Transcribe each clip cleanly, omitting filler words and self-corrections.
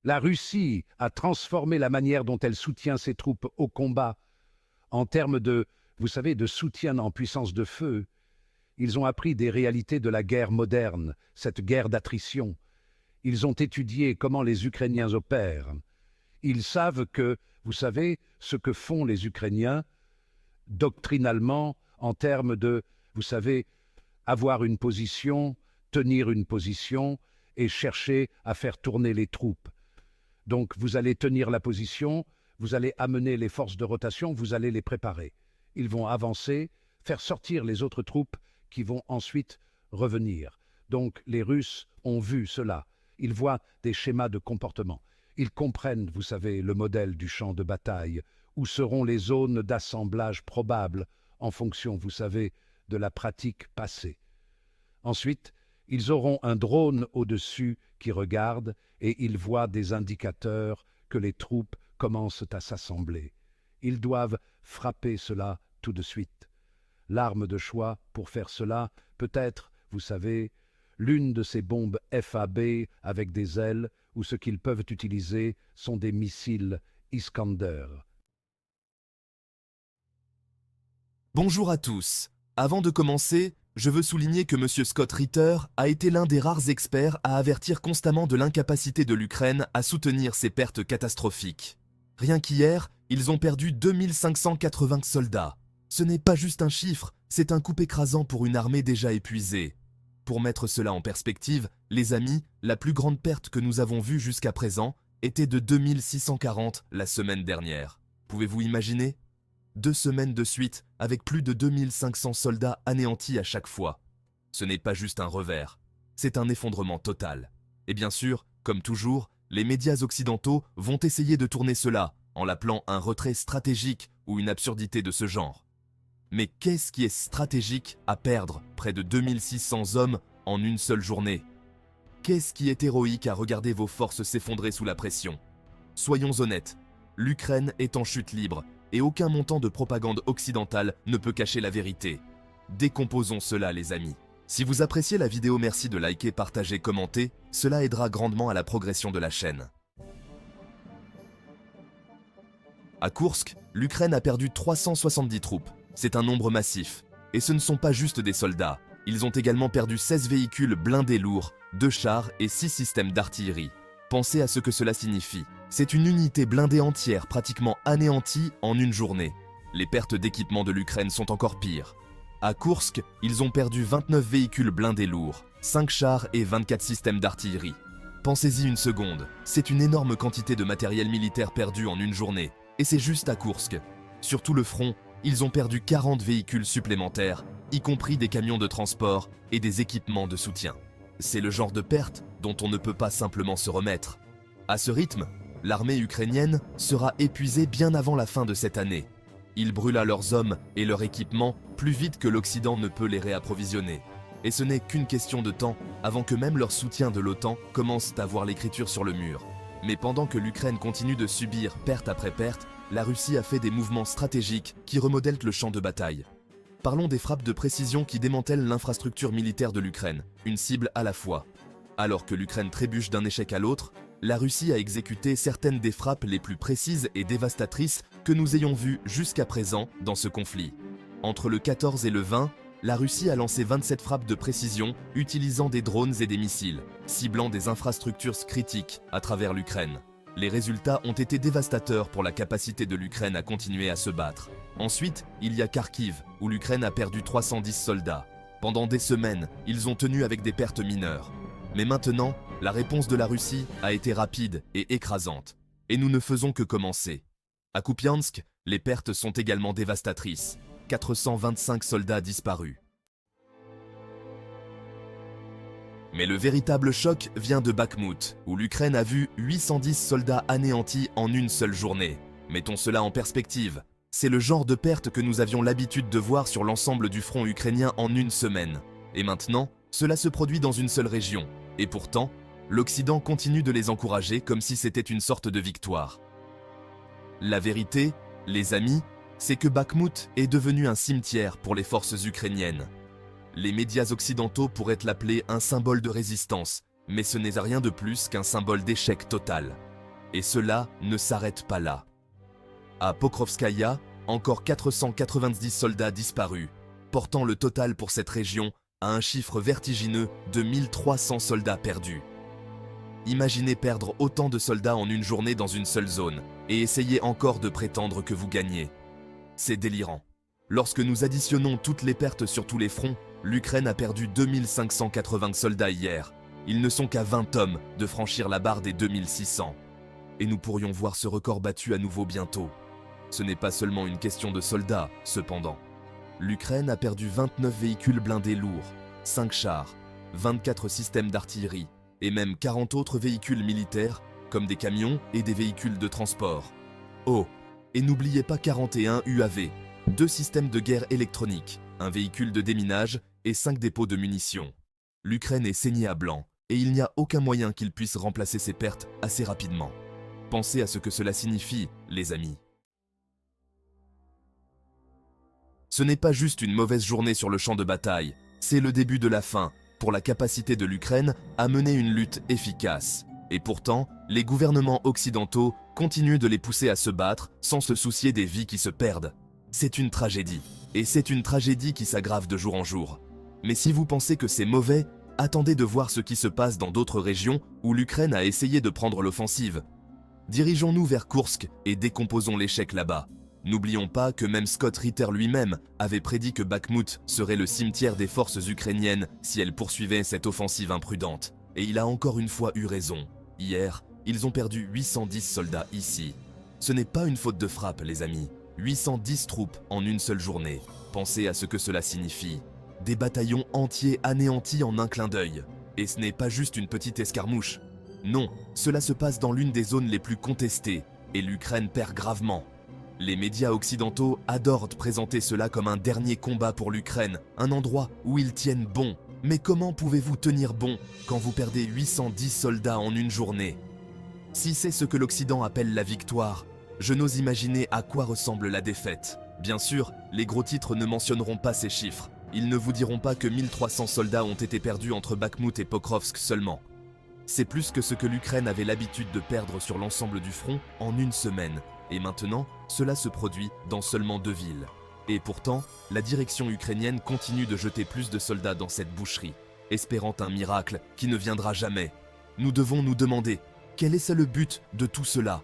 La Russie a transformé la manière dont elle soutient ses troupes au combat en termes de, vous savez, de soutien en puissance de feu. Ils ont appris des réalités de la guerre moderne, cette guerre d'attrition. Ils ont étudié comment les Ukrainiens opèrent. Ils savent que, vous savez, ce que font les Ukrainiens doctrinalement en termes de, vous savez, avoir une position, tenir une position et chercher à faire tourner les troupes. Donc vous allez tenir la position, vous allez amener les forces de rotation, vous allez les préparer. Ils vont avancer, faire sortir les autres troupes qui vont ensuite revenir. Donc les Russes ont vu cela. Ils voient des schémas de comportement. Ils comprennent, vous savez, le modèle du champ de bataille, où seront les zones d'assemblage probables en fonction, vous savez, de la pratique passée. Ensuite, ils auront un drone au-dessus qui regarde et ils voient des indicateurs que les troupes commencent à s'assembler. Ils doivent frapper cela tout de suite. L'arme de choix pour faire cela peut être, vous savez, l'une de ces bombes FAB avec des ailes ou ce qu'ils peuvent utiliser sont des missiles Iskander. Bonjour à tous. Avant de commencer, je veux souligner que M. Scott Ritter a été l'un des rares experts à avertir constamment de l'incapacité de l'Ukraine à soutenir ces pertes catastrophiques. Rien qu'hier, ils ont perdu 2580 soldats. Ce n'est pas juste un chiffre, c'est un coup écrasant pour une armée déjà épuisée. Pour mettre cela en perspective, les amis, la plus grande perte que nous avons vue jusqu'à présent était de 2640 la semaine dernière. Pouvez-vous imaginer ? 2 semaines de suite, avec plus de 2500 soldats anéantis à chaque fois. Ce n'est pas juste un revers, c'est un effondrement total. Et bien sûr, comme toujours, les médias occidentaux vont essayer de tourner cela, en l'appelant un retrait stratégique ou une absurdité de ce genre. Mais qu'est-ce qui est stratégique à perdre près de 2600 hommes en une seule journée? Qu'est-ce qui est héroïque à regarder vos forces s'effondrer sous la pression? Soyons honnêtes, l'Ukraine est en chute libre, et aucun montant de propagande occidentale ne peut cacher la vérité. Décomposons cela, les amis. Si vous appréciez la vidéo, merci de liker, partager, commenter, cela aidera grandement à la progression de la chaîne. À Koursk, l'Ukraine a perdu 370 troupes. C'est un nombre massif. Et ce ne sont pas juste des soldats. Ils ont également perdu 16 véhicules blindés lourds, 2 chars et 6 systèmes d'artillerie. Pensez à ce que cela signifie. C'est une unité blindée entière pratiquement anéantie en une journée. Les pertes d'équipement de l'Ukraine sont encore pires. À Koursk, ils ont perdu 29 véhicules blindés lourds, 5 chars et 24 systèmes d'artillerie. Pensez-y une seconde, c'est une énorme quantité de matériel militaire perdu en une journée. Et c'est juste à Koursk. Sur tout le front, ils ont perdu 40 véhicules supplémentaires, y compris des camions de transport et des équipements de soutien. C'est le genre de perte dont on ne peut pas simplement se remettre. À ce rythme, l'armée ukrainienne sera épuisée bien avant la fin de cette année. Ils brûlent leurs hommes et leur équipement plus vite que l'Occident ne peut les réapprovisionner. Et ce n'est qu'une question de temps avant que même leur soutien de l'OTAN commence à voir l'écriture sur le mur. Mais pendant que l'Ukraine continue de subir perte après perte, la Russie a fait des mouvements stratégiques qui remodèlent le champ de bataille. Parlons des frappes de précision qui démantèlent l'infrastructure militaire de l'Ukraine, une cible à la fois. Alors que l'Ukraine trébuche d'un échec à l'autre, la Russie a exécuté certaines des frappes les plus précises et dévastatrices que nous ayons vues jusqu'à présent dans ce conflit. Entre le 14 et le 20, la Russie a lancé 27 frappes de précision utilisant des drones et des missiles, ciblant des infrastructures critiques à travers l'Ukraine. Les résultats ont été dévastateurs pour la capacité de l'Ukraine à continuer à se battre. Ensuite, il y a Kharkiv, où l'Ukraine a perdu 310 soldats. Pendant des semaines, ils ont tenu avec des pertes mineures. Mais maintenant, la réponse de la Russie a été rapide et écrasante. Et nous ne faisons que commencer. À Kupiansk, les pertes sont également dévastatrices. 425 soldats disparus. Mais le véritable choc vient de Bakhmout, où l'Ukraine a vu 810 soldats anéantis en une seule journée. Mettons cela en perspective. C'est le genre de perte que nous avions l'habitude de voir sur l'ensemble du front ukrainien en une semaine. Et maintenant, cela se produit dans une seule région. Et pourtant, l'Occident continue de les encourager comme si c'était une sorte de victoire. La vérité, les amis, c'est que Bakhmout est devenu un cimetière pour les forces ukrainiennes. Les médias occidentaux pourraient l'appeler un symbole de résistance, mais ce n'est rien de plus qu'un symbole d'échec total. Et cela ne s'arrête pas là. À Pokrovskaya, encore 490 soldats disparus, portant le total pour cette région à un chiffre vertigineux de 1300 soldats perdus. Imaginez perdre autant de soldats en une journée dans une seule zone, et essayez encore de prétendre que vous gagnez. C'est délirant. Lorsque nous additionnons toutes les pertes sur tous les fronts, l'Ukraine a perdu 2580 soldats hier. Ils ne sont qu'à 20 hommes de franchir la barre des 2600. Et nous pourrions voir ce record battu à nouveau bientôt. Ce n'est pas seulement une question de soldats, cependant. L'Ukraine a perdu 29 véhicules blindés lourds, 5 chars, 24 systèmes d'artillerie, et même 40 autres véhicules militaires, comme des camions et des véhicules de transport. Oh, et n'oubliez pas 41 UAV, 2 systèmes de guerre électronique, un véhicule de déminage et 5 dépôts de munitions. L'Ukraine est saignée à blanc, et il n'y a aucun moyen qu'il puisse remplacer ses pertes assez rapidement. Pensez à ce que cela signifie, les amis. Ce n'est pas juste une mauvaise journée sur le champ de bataille, c'est le début de la fin pour la capacité de l'Ukraine à mener une lutte efficace. Et pourtant, les gouvernements occidentaux continuent de les pousser à se battre sans se soucier des vies qui se perdent. C'est une tragédie, et c'est une tragédie qui s'aggrave de jour en jour. Mais si vous pensez que c'est mauvais, attendez de voir ce qui se passe dans d'autres régions où l'Ukraine a essayé de prendre l'offensive. Dirigeons-nous vers Koursk et décomposons l'échec là-bas. N'oublions pas que même Scott Ritter lui-même avait prédit que Bakhmout serait le cimetière des forces ukrainiennes si elles poursuivaient cette offensive imprudente. Et il a encore une fois eu raison. Hier, ils ont perdu 810 soldats ici. Ce n'est pas une faute de frappe, les amis. 810 troupes en une seule journée. Pensez à ce que cela signifie. Des bataillons entiers anéantis en un clin d'œil. Et ce n'est pas juste une petite escarmouche. Non, cela se passe dans l'une des zones les plus contestées, et l'Ukraine perd gravement. Les médias occidentaux adorent présenter cela comme un dernier combat pour l'Ukraine, un endroit où ils tiennent bon. Mais comment pouvez-vous tenir bon quand vous perdez 810 soldats en une journée? Si c'est ce que l'Occident appelle la victoire, je n'ose imaginer à quoi ressemble la défaite. Bien sûr, les gros titres ne mentionneront pas ces chiffres. Ils ne vous diront pas que 1300 soldats ont été perdus entre Bakhmout et Pokrovsk seulement. C'est plus que ce que l'Ukraine avait l'habitude de perdre sur l'ensemble du front en une semaine. Et maintenant, cela se produit dans seulement 2 villes. Et pourtant, la direction ukrainienne continue de jeter plus de soldats dans cette boucherie, espérant un miracle qui ne viendra jamais. Nous devons nous demander, quel est le but de tout cela?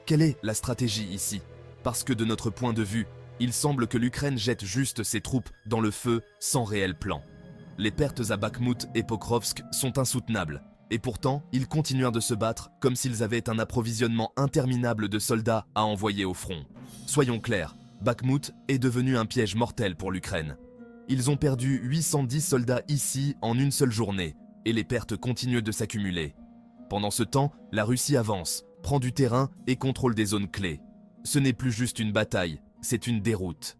Quelle est la stratégie ici? Parce que de notre point de vue, il semble que l'Ukraine jette juste ses troupes dans le feu sans réel plan. Les pertes à Bakhmout et Pokrovsk sont insoutenables. Et pourtant, ils continuèrent de se battre comme s'ils avaient un approvisionnement interminable de soldats à envoyer au front. Soyons clairs, Bakhmout est devenu un piège mortel pour l'Ukraine. Ils ont perdu 810 soldats ici en une seule journée, et les pertes continuent de s'accumuler. Pendant ce temps, la Russie avance, prend du terrain et contrôle des zones clés. Ce n'est plus juste une bataille, c'est une déroute.